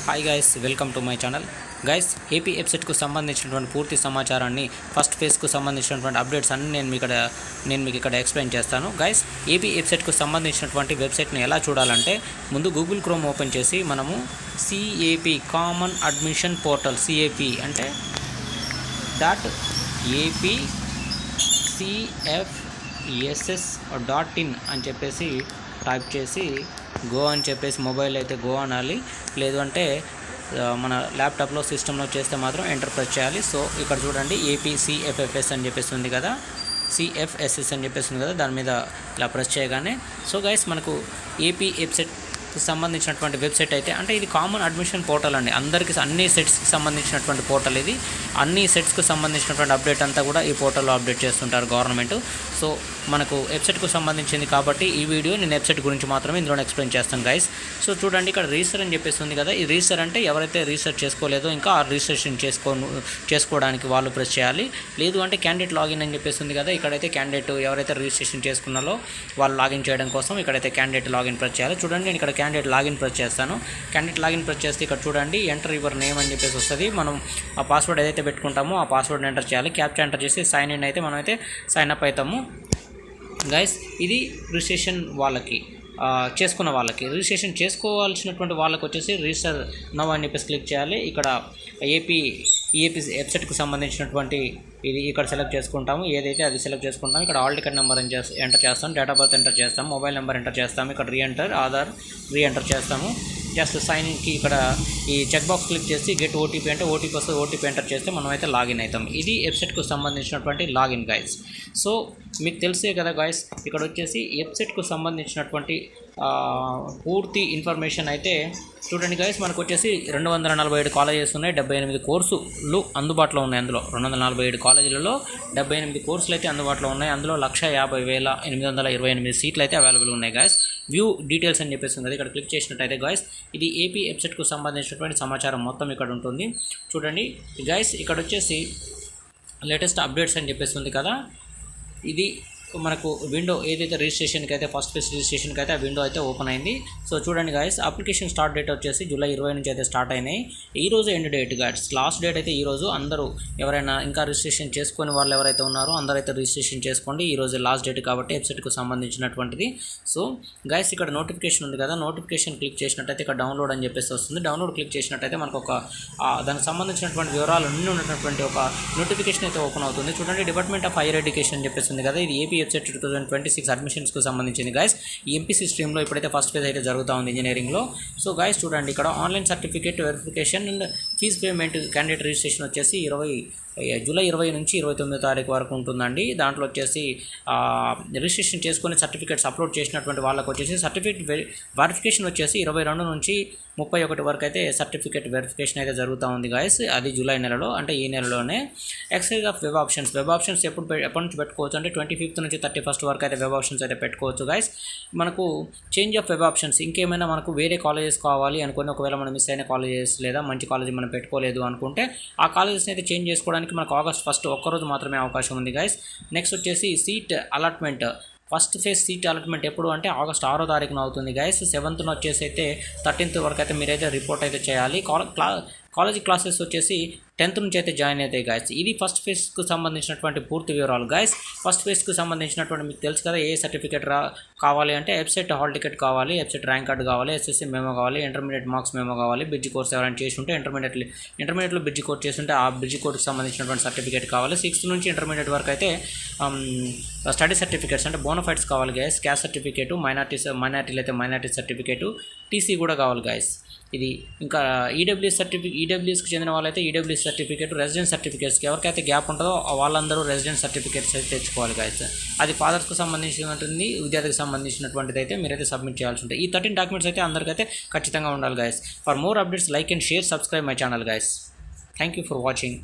Hi guys, welcome to my channel. Guys, AP వెబ్సైట్కు సంబంధించినటువంటి పూర్తి సమాచారాన్ని, ఫస్ట్ ఫేజ్కు సంబంధించినటువంటి అప్డేట్స్ అన్ని నేను మీకు ఇక్కడ ఎక్స్ప్లెయిన్ చేస్తాను. గైస్, ఏపీ వెబ్సైట్కు సంబంధించినటువంటి వెబ్సైట్ని ఎలా చూడాలంటే, ముందు గూగుల్ క్రోమ్ ఓపెన్ చేసి మనము CAP common admission portal, CAP అంటే .apcfss.in అని చెప్పేసి టైప్ చేసి గో అని చెప్పేసి మొబైల్ అయితే గో అనాలి, లేదు అంటే మన ల్యాప్టాప్లో సిస్టంలో చేస్తే మాత్రం ఎంటర్ ప్రెస్ చేయాలి. సో ఇక్కడ చూడండి, ఏపీసీఎఫ్ఎఫ్ఎస్ అని చెప్పేసి ఉంది కదా, సిఎఫ్ఎస్ఎస్ అని చెప్పేసి ఉంది కదా, దాని మీద ఇలా ప్రెస్ చేయగానే సో గైస్ మనకు ఏపీ వెబ్సైట్కి సంబంధించినటువంటి వెబ్సైట్ అయితే, అంటే ఇది కామన్ అడ్మిషన్ పోర్టల్ అండి. అందరికీ అన్ని సెట్స్కి సంబంధించినటువంటి పోర్టల్ ఇది. అన్ని సెట్స్కి సంబంధించినటువంటి అప్డేట్ అంతా కూడా ఈ పోర్టల్లో అప్డేట్ చేస్తుంటారు గవర్నమెంట్. సో మనకు వెబ్సైట్కు సంబంధించింది కాబట్టి ఈ వీడియో నేను వెబ్సైట్ గురించి మాత్రమే ఇందులో ఎక్స్ప్లెయిన్ చేస్తాను గైస్. సో చూడండి, ఇక్కడ రిజిస్టర్ అని చెప్పేసి ఉంది కదా, ఈ రిజిస్టర్ అంటే ఎవరైతే రిజిస్టర్ చేసుకోలేదో ఇంకా ఆ రిజిస్ట్రేషన్ చేసుకోవడానికి వాళ్ళు ప్రెస్ చేయాలి. లేదు అంటే క్యాండిడేట్ లాగిన్ అని చెప్పేసి ఉంది కదా, ఇక్కడైతే క్యాండిడేట్ ఎవరైతే రిజిస్ట్రేషన్ చేసుకున్నారో వాళ్ళు లాగిన్ చేయడం కోసం ఇక్కడైతే క్యాండిడేట్ లాగిన్ ప్రెస్ చేయాలి. చూడండి, నేను ఇక్కడ క్యాండిడేట్ లాగిన్ ప్రెస్ చేస్తాను. క్యాండిడేట్ లాగిన్ ప్రెస్ చేస్తే ఇక్కడ చూడండి, ఎంటర్ యువర్ నేమ్ అని చెప్పేసి వస్తుంది. మనం ఆ పాస్వర్డ్ ఏదైతే పెట్టుకుంటామో ఆ పాస్వర్డ్ని ఎంటర్ చేయాలి. క్యాప్చా ఎంటర్ చేసి సైన్ ఇన్ అయితే మనం అయితే సైన్ అప్ అవుతాము గైస్. ఇది రిజిస్ట్రేషన్ వాళ్ళకి చేసుకున్న వాళ్ళకి. రిజిస్ట్రేషన్ చేసుకోవాల్సినటువంటి వాళ్ళకి వచ్చేసి రిజిస్టర్ నవ్ అని చెప్పేసి క్లిక్ చేయాలి. ఇక్కడ ఏపీ వెబ్సైట్కి సంబంధించినటువంటి ఇది ఇక్కడ సెలెక్ట్ చేసుకుంటాము, ఏదైతే అది సెలెక్ట్ చేసుకుంటాము. ఇక్కడ ఆల్ టికెట్ నెంబర్ ఎంటర్ చేస్తాం, డేట్ ఆఫ్ బర్త్ ఎంటర్ చేస్తాం, మొబైల్ నెంబర్ ఎంటర్ చేస్తాము, ఇక్కడ ఆధార్ రీఎంటర్ చేస్తాము. జస్ట్ సైన్ ఇన్కి ఇక్కడ ఈ చెక్ బాక్స్ క్లిక్ చేసి గెట్ ఓటీపీ అంటే ఓటీపీ వస్తుంది, ఓటీపీ ఎంటర్ చేస్తే మనం అయితే లాగిన్ అవుతాం. ఇది వెబ్సైట్కు సంబంధించినటువంటి లాగిన్ గైస్. సో మీకు తెలిసే కదా గైస్, ఇక్కడ వచ్చేసి వెబ్సైట్కు సంబంధించినటువంటి పూర్తి ఇన్ఫర్మేషన్ అయితే చూడండి గైస్. మనకు వచ్చేసి 247 కాలేజెస్ ఉన్నాయి, 78 కోర్సులు అందుబాటులో ఉన్నాయి. అందులో 247 కాలేజీలలో 78 కోర్సులు అయితే అందుబాటులో ఉన్నాయి. అందులో 150,828 సీట్లు అయితే అవైలబుల్ ఉన్నాయి గైస్. వ్యూ డీటెయిల్స్ అని చెప్పేసి ఉంది, ఇక్కడ క్లిక్ చేసినట్టయితే గైస్ ఇది ఏపీ వెబ్సైట్కు సంబంధించినటువంటి సమాచారం మొత్తం ఇక్కడ ఉంటుంది. చూడండి గైస్, ఇక్కడ వచ్చేసి లేటెస్ట్ అప్డేట్స్ అని చెప్పేసి ఉంది కదా, ఇది మనకు విండో ఏదైతే రిజిస్ట్రేషన్కి అయితే ఫస్ట్ ఫేజ్ రిజిస్ట్రేషన్కి అయితే ఆ విండో అయితే ఓపెన్ అయింది. సో చూడండి గైస్, అప్లికేషన్ స్టార్ట్ డేట్ వచ్చేసి జూలై 20 నుంచి అయితే స్టార్ట్ అయినాయి. ఈ రోజు end date guys, last date అయితే ఈరోజు. అందరూ ఎవరైనా ఇంకా రిజిస్ట్రేషన్ చేసుకుని వాళ్ళు ఎవరైతే ఉన్నారో అందరూ అయితే రిజిస్ట్రేషన్ చేసుకోండి. ఈరోజు లాస్ట్ డేట్ కాబట్టి వెబ్సైట్కు సంబంధించినటువంటిది. సో గైస్, ఇక్కడ నోటిఫికేషన్ ఉంది కదా, నోటిఫికేషన్ క్లిక్ చేసినట్టయితే ఇక్కడ డౌన్లోడ్ అని చెప్పేసి వస్తుంది. డౌన్లోడ్ క్లిక్ చేసినట్టయితే మనకు ఒక దానికి సంబంధించినటువంటి వివరాలు అన్నీ ఉన్నటువంటి ఒక నోటిఫికేషన్ అయితే ఓపెన్ అవుతుంది. చూడండి, డిపార్ట్మెంట్ ఆఫ్ హైయర్ ఎడ్యుకేషన్ అని చెప్పేసి ఉంది కదా, ఇది ఏపీ వెబ్సైట్ 2026 అడ్మిషన్స్కు సంబంధించింది గైస్. ఈ ఎంపీసీ స్ట్రీమ్లో ఇప్పుడైతే ఫస్ట్ ఫేజ్ అయితే జరుగుతూ ఉంది ఇంజనీరింగ్లో. సో గైస్ చూడండి, ఇక్కడ online certificate verification and fees payment candidate registration వచ్చేసి జూలై 20 నుంచి 29 తారీఖు వరకు ఉంటుందండి. దాంట్లో వచ్చేసి రిజిస్ట్రేషన్ చేసుకుని సర్టిఫికేట్స్ అప్లోడ్ చేసినటువంటి వాళ్ళకు వచ్చేసి సర్టిఫికేట్ వెరిఫికేషన్ వచ్చేసి 22 నుంచి 31 వరకు అయితే సర్టిఫికేట్ వెరిఫికేషన్ అయితే జరుగుతూ ఉంది గైస్. అది జూలై నెలలో, అంటే ఈ నెలలోనే. ఎక్సైజ్ ఆఫ్ వెబ్ ఆప్షన్స్ ఎప్పటి నుంచి పెట్టుకోవచ్చు అంటే 25th నుంచి 31st వరకు అయితే వెబ్ ఆప్షన్స్ అయితే పెట్టుకోవచ్చు గైస్. మనకు చేంజ్ ఆఫ్ వెబ్ ఆప్షన్స్ ఇంకేమైనా మనకు వేరే కాలేజెస్ కావాలి అనుకుని, ఒకవేళ మనం మిస్ అయిన కాలేజెస్ లేదా మంచి కాలేజ్ మనం పెట్టుకోలేదు అనుకుంటే ఆ కాలేజెస్ని అయితే చేంజ్ చేసుకోవడానికి మనకు August 1 ఒక్కరోజు మాత్రమే అవకాశం ఉంది గైస్. నెక్స్ట్ వచ్చేసి seat allotment, first phase seat allotment ఎప్పుడు అంటే August 6వ తారీఖున అవుతుంది గైస్. 7th వచ్చేసి అయితే 13th వరకు అయితే మీరైతే రిపోర్ట్ అయితే చేయాలి. కాలేజీ క్లాసెస్ వచ్చేసి 10th నుంచి అయితే జాయిన్ అవుతాయి గైస్. ఇది ఫస్ట్ ఫేజ్కు సంబంధించినటువంటి పూర్తి వివరాలు గైస్. ఫస్ట్ ఫేజ్కు సంబంధించినటువంటి మీకు తెలుసు కదా, ఏ సర్టిఫికేట్ కావాలి అంటే వెబ్సైట్ హాల్ టికెట్ కావాలి, వెబ్సైట్ ర్యాంక్ కార్డు కావాలి, ఎస్ఎస్సీ మెమో కావాలి, ఇంటర్మీడియట్ మార్క్స్ మెమో కావాలి, బ్రిడ్జ్ కోర్స్ ఎవరైనా చేసి ఉంటే ఇంటర్మీడియట్లో బ్రిడ్జ్ కోర్స్ చేసి ఉంటే ఆ బ్రిడ్జ్ కోర్స్కి సంబంధించినటువంటి సర్టిఫికేట్ కావాలి. 6th నుంచి ఇంటర్మీడియట్ వరకు అయితే స్టడీ సర్టిఫికేట్స్ అంటే బోనఫైడ్స్ కావాలి గైస్. క్యాస్ట్ సర్టిఫికేటు, మైనార్టీలు అయితే మైనార్టీ సర్టిఫికేటు, టీసీ కూడా కావాలి గైస్. ఇది ఇంకా ఈడబ్ల్యూఎస్కి చెందిన వాళ్ళైతే ఈడబ్ల్యూఎస్ సర్టిఫికేట్, రెసిడెన్స్ సర్టిఫికేట్స్కి ఎవరికైతే గ్యాప్ ఉంటుందో వాళ్ళందరూ రెసిడెన్స్ సర్టిఫికేట్స్ అయితే తెచ్చుకోవాలి గైస్. అది ఫాదర్స్కి సంబంధించినటువంటి, విద్యార్థికి సంబంధించినటువంటిది అయితే మీరైతే సబ్మిట్ చేయాల్సి ఉంటుంది. ఈ 13 డాక్యుమెంట్స్ అయితే అందరికైతే ఖచ్చితంగా ఉండాలి guys. For more updates like and share, subscribe my channel guys. Thank you for watching.